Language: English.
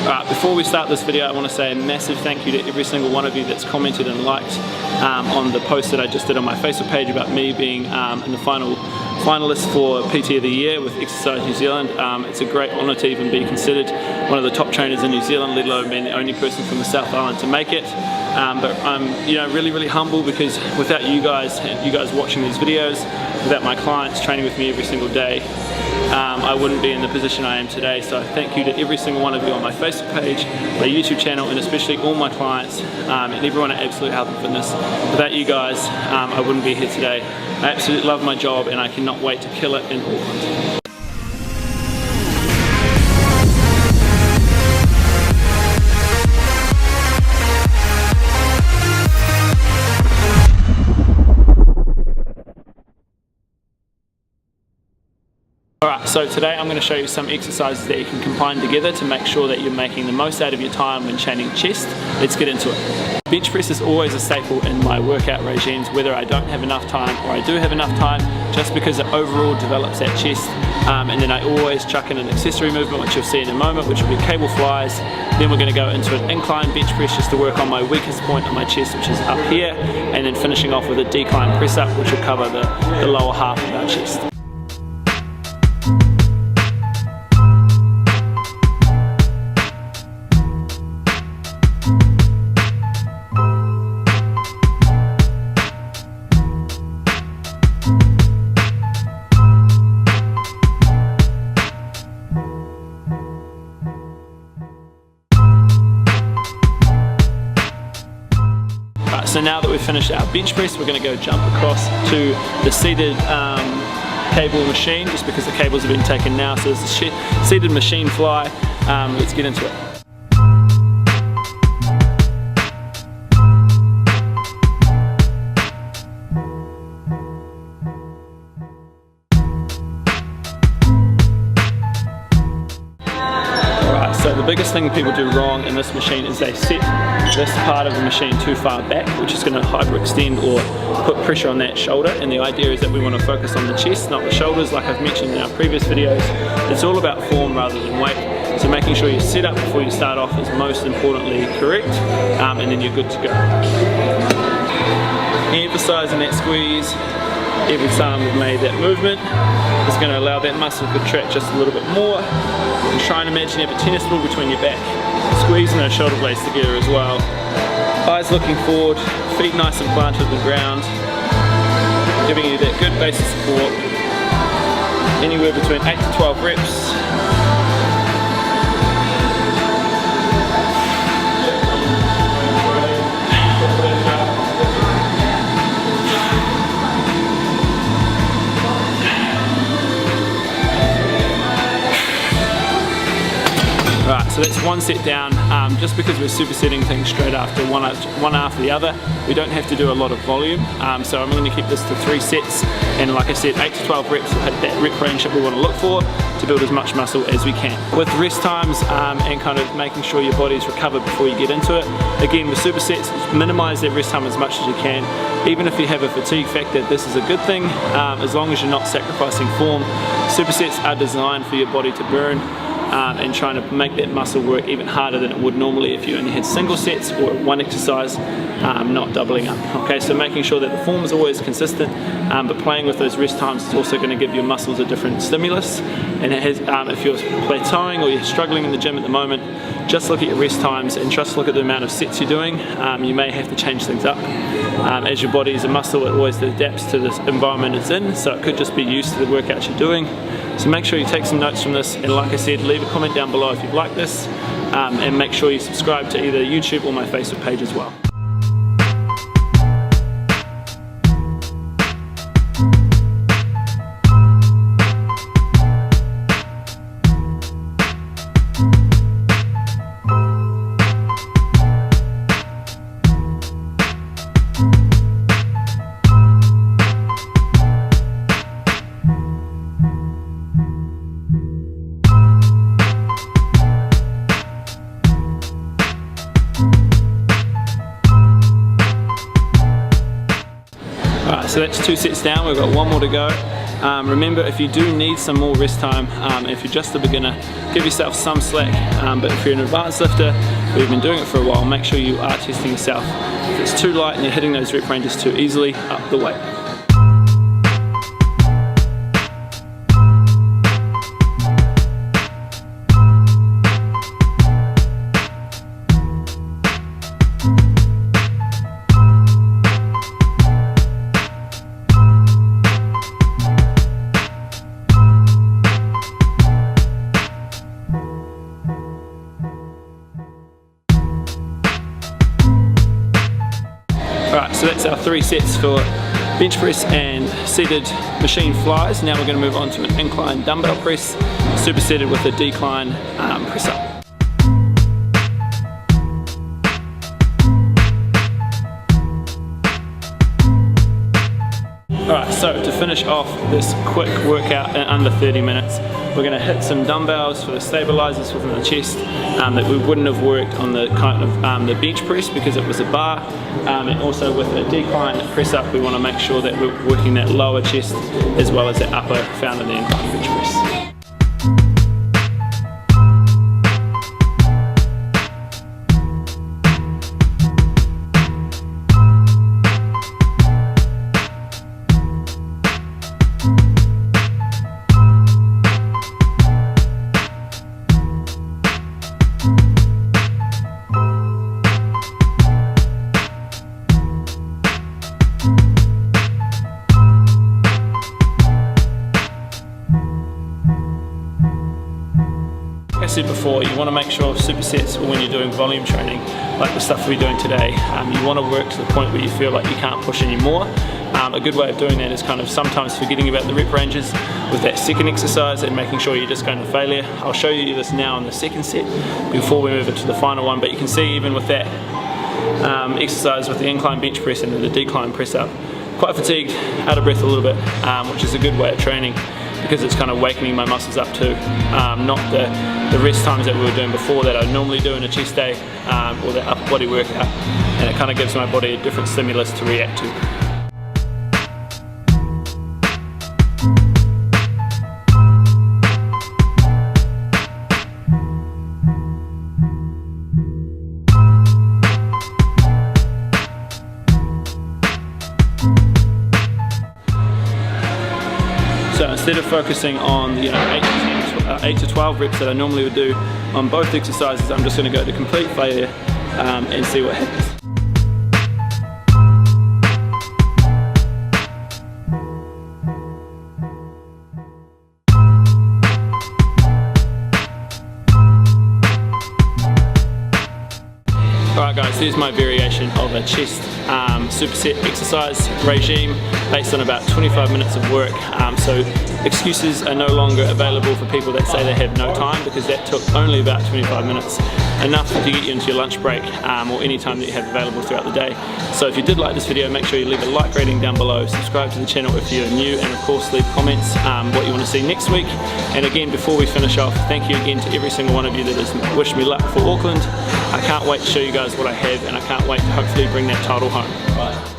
Alright, before we start this video, I want to say a massive thank you to every single one of you that's commented and liked on the post that I just did on my Facebook page about me being in the finalist for PT of the Year with Exercise New Zealand. It's a great honour to even be considered one of the top trainers in New Zealand, let alone being the only person from the South Island to make it. But I'm really humble, because without you guys watching these videos, without my clients training with me every single day, I wouldn't be in the position I am today. So thank you to every single one of you on my Facebook page, my YouTube channel, and especially all my clients and everyone at Absolute Health and Fitness. Without you guys, I wouldn't be here today. I absolutely love my job and I cannot wait to kill it in Auckland. Alright, so today I'm going to show you some exercises that you can combine together to make sure that you're making the most out of your time when training chest. Let's get into it. Bench press is always a staple in my workout regimes, whether I don't have enough time or I do have enough time, just because it overall develops that chest. And then I always chuck in an accessory movement, which you'll see in a moment, which will be cable flies. Then we're going to go into an incline bench press just to work on my weakest point on my chest, which is up here, and then finishing off with a decline press up, which will cover the lower half of our chest. So now that we've finished our bench press, we're going to go jump across to the seated cable machine, just because the cables have been taken now. So there's a seated machine fly. Let's get into it. So the biggest thing people do wrong in this machine is they set this part of the machine too far back, which is going to hyperextend or put pressure on that shoulder. And the idea is that we want to focus on the chest, not the shoulders, like I've mentioned in our previous videos. It's all about form rather than weight. So making sure your setup before you start off is most importantly correct, and then you're good to go. Emphasizing that squeeze every time we've made that movement. It's going to allow that muscle to contract just a little bit more. And try and imagine you have a tennis ball between your back. Squeezing those shoulder blades together as well. Eyes looking forward, feet nice and planted to the ground, giving you that good base of support. Anywhere between 8 to 12 reps. Right, so that's one set down. Just because we're supersetting things straight after one after the other, we don't have to do a lot of volume. So I'm going to keep this to 3 sets, and like I said, 8 to 12 reps will hit that rep range that we want to look for to build as much muscle as we can. With rest times and kind of making sure your body's recovered before you get into it. Again, with supersets, minimise that rest time as much as you can. Even if you have a fatigue factor, this is a good thing, as long as you're not sacrificing form. Supersets are designed for your body to burn. And trying to make that muscle work even harder than it would normally if you only had single sets or one exercise, not doubling up. Okay, so making sure that the form is always consistent, but playing with those rest times is also going to give your muscles a different stimulus. And it has, if you're plateauing or you're struggling in the gym at the moment, just look at your rest times and just look at the amount of sets you're doing. You may have to change things up. As your body is a muscle, it always adapts to this environment it's in, so it could just be used to the workouts you're doing. So make sure you take some notes from this, and like I said, leave a comment down below if you've liked this, and make sure you subscribe to either YouTube or my Facebook page as well. So that's 2 sets down, we've got 1 more to go. Remember, if you do need some more rest time, if you're just a beginner, give yourself some slack, but if you're an advanced lifter or you've been doing it for a while, make sure you are testing yourself. If it's too light and you're hitting those rep ranges too easily, up the weight. Alright, so that's our 3 sets for bench press and seated machine flies. Now we're going to move on to an incline dumbbell press, supersetted with a decline press up. Alright, so to finish off this quick workout in under 30 minutes, we're going to hit some dumbbells for the stabilizers within the chest that we wouldn't have worked on the kind of the bench press because it was a bar, and also with a decline press up we want to make sure that we're working that lower chest as well as that upper found in the incline bench press. Like I said before, you want to make sure supersets, when you're doing volume training, like the stuff we're doing today, you want to work to the point where you feel like you can't push anymore. A good way of doing that is kind of sometimes forgetting about the rep ranges with that second exercise and making sure you're just going to failure. I'll show you this now on the second set before we move into the final one, but you can see even with that exercise with the incline bench press and the decline press up, quite fatigued, out of breath a little bit, which is a good way of training, because it's kind of wakening my muscles up too, not the rest times that we were doing before that I normally do in a chest day or the upper body workout, and it kind of gives my body a different stimulus to react to. So instead of focusing on 8 to 12 reps that I normally would do on both exercises, I'm just going to go to complete failure and see what happens. Alright guys, here's my variation of a chest superset exercise regime based on about 25 minutes of work. So excuses are no longer available for people that say they have no time, because that took only about 25 minutes, enough to get you into your lunch break or any time that you have available throughout the day. So if you did like this video, make sure you leave a like rating down below, subscribe to the channel if you're new, and of course leave comments what you want to see next week. And again, before we finish off, thank you again to every single one of you that has wished me luck for Auckland. I can't wait to show you guys what I have, and I can't wait to hopefully bring that title home. Bye.